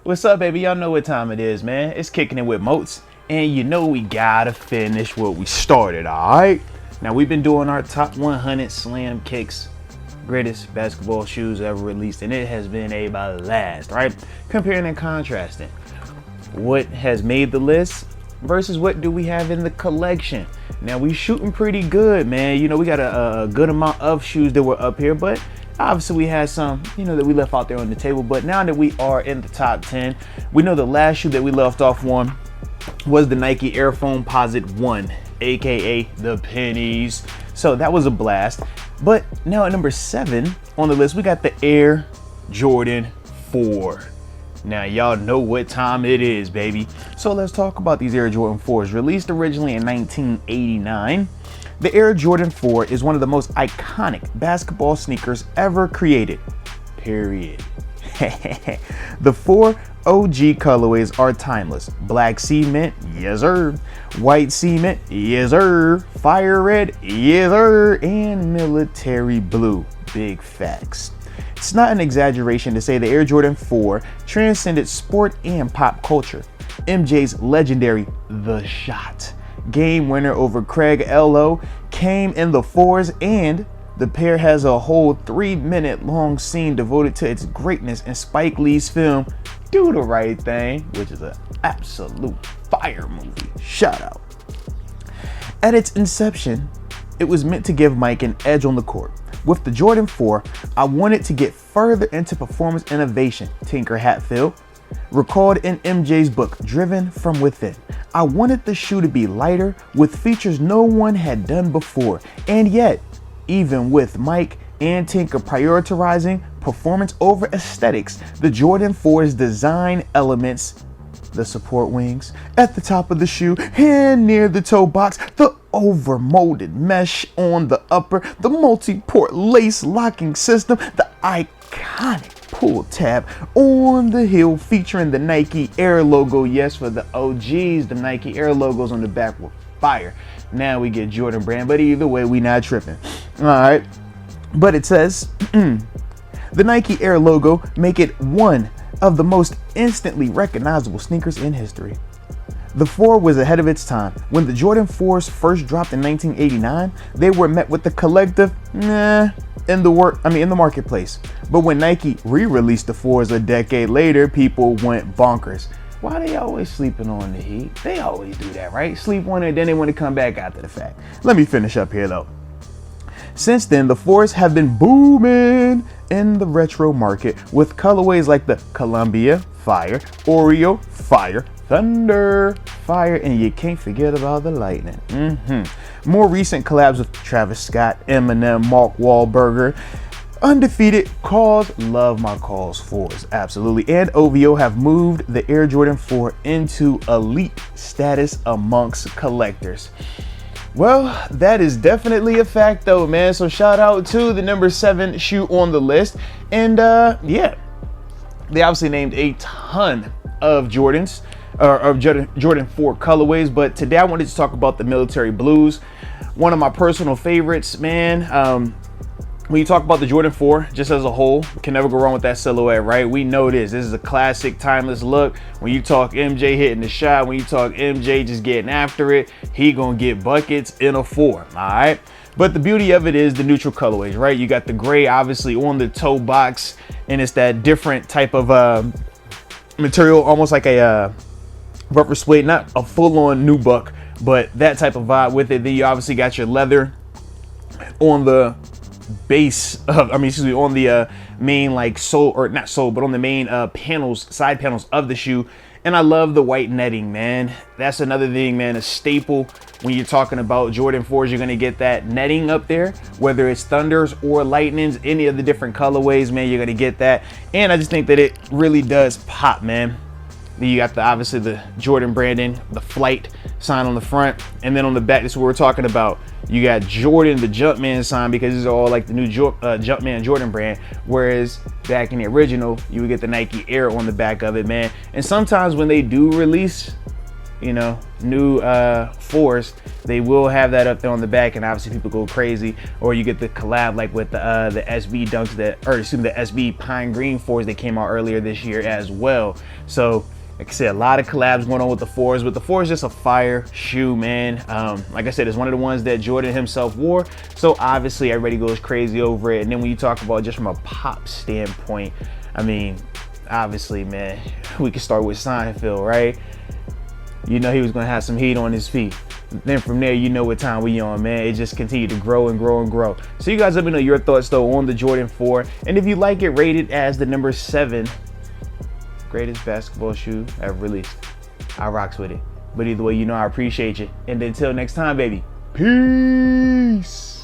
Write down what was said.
What's up, baby? Y'all know what time it is, man. It's Kicking It with Moats. And you know we gotta finish what we started, alright? Now, we've been doing our top 100 SlamKicks greatest basketball shoes ever released, and it has been a blast, right? Comparing and contrasting what has made the list versus what do we have in the collection. Now, we shooting pretty good, man. You know, we got a good amount of shoes that were up here, but obviously we had some, that we left out there on the table. But now that we are in the top 10, we know the last shoe that we left off on was the Nike Air Foamposite 1, aka the pennies. So that was a blast. But now at number 7 on the list, we got the Air Jordan 4. Now y'all know what time it is, baby. So let's talk about these Air Jordan 4s. Released originally in 1989, the Air Jordan 4 is one of the most iconic basketball sneakers ever created, period. The 4 OG colorways are timeless. Black cement, yes sir. White cement, yes sir. Fire red, yes sir. And military blue, big facts. It's not an exaggeration to say the Air Jordan 4 transcended sport and pop culture. MJ's legendary The Shot game winner over Craig Ello came in the 4s, and the pair has a whole 3-minute long scene devoted to its greatness in Spike Lee's film Do the Right Thing, which is an absolute fire movie. Shout out. At its inception, it was meant to give Mike an edge on the court. With the Jordan 4, I wanted to get further into performance innovation, Tinker Hatfield recalled in MJ's book, Driven from Within. I wanted the shoe to be lighter with features no one had done before. And yet, even with Mike and Tinker prioritizing performance over aesthetics, the Jordan 4's design elements, the support wings at the top of the shoe and near the toe box, the overmolded mesh on the upper, the multi-port lace locking system, the iconic pull tab on the heel featuring the Nike Air logo. Yes, for the OGs, the Nike Air logos on the back were fire. Now we get Jordan brand, but either way, we not tripping. All right, but it says the Nike Air logo make it one of the most instantly recognizable sneakers in history. The 4 was ahead of its time. When the Jordan 4s first dropped in 1989, they were met with the collective nah in the marketplace. But when Nike re-released the 4s a decade later, people went bonkers. Why they always sleeping on the heat? They always do that, right? Sleep on it, then they want to come back after the fact. Let me finish up here though. Since then, the 4s have been booming in the retro market with colorways like the Columbia, fire, Oreo, fire, Thunder, fire, and you can't forget about the Lightning. More recent collabs with Travis Scott, Eminem, Mark Wahlberg, Undefeated, Cause, love my Cause 4s, absolutely, and OVO have moved the Air Jordan 4 into elite status amongst collectors. Well, that is definitely a fact though, man. So shout out to the number 7 shoe on the list. And yeah, they obviously named a ton of Jordans, or of Jordan 4 colorways, but today I wanted to talk about the military blues. One of my personal favorites, man. When you talk about the Jordan 4, just as a whole, can never go wrong with that silhouette, right? We know this is a classic, timeless look. When you talk MJ hitting the shot, when you talk MJ just getting after it, he gonna get buckets in a 4, all right? But the beauty of it is the neutral colorways, right? You got the gray, obviously, on the toe box, and it's that different type of material, almost like a rubber suede, not a full-on nubuck, but that type of vibe with it. Then you obviously got your leather on the base of, on the main like sole, or not sole, but on the main panels, side panels of the shoe. And I love the white netting, man. That's another thing, man, a staple when you're talking about Jordan 4s. You're gonna get that netting up there, whether it's Thunders or Lightnings, any of the different colorways, man, you're gonna get that. And I just think that it really does pop, man. Then you got obviously the Jordan branding, the flight sign on the front, and then on the back, this is what we're talking about. You got Jordan, the Jumpman sign, because these are all like the new Jumpman Jordan brand. Whereas back in the original, you would get the Nike Air on the back of it, man. And sometimes when they do release you know, new 4s, they will have that up there on the back, and obviously people go crazy. Or you get the collab like with the SB Dunks the SB Pine Green 4s that came out earlier this year as well. So like I said, a lot of collabs going on with the 4s, but the 4 is just a fire shoe, man. Like I said, it's one of the ones that Jordan himself wore, so obviously everybody goes crazy over it. And then when you talk about just from a pop standpoint, I mean, obviously, man, we can start with Seinfeld, right? You know he was gonna have some heat on his feet. Then from there, you know what time we on, man. It just continued to grow and grow and grow. So you guys let me know your thoughts though on the Jordan 4, and if you like it rated as the number 7 greatest basketball shoe ever released, I rocks with it. But either way, you know I appreciate you. And until next time, baby, peace.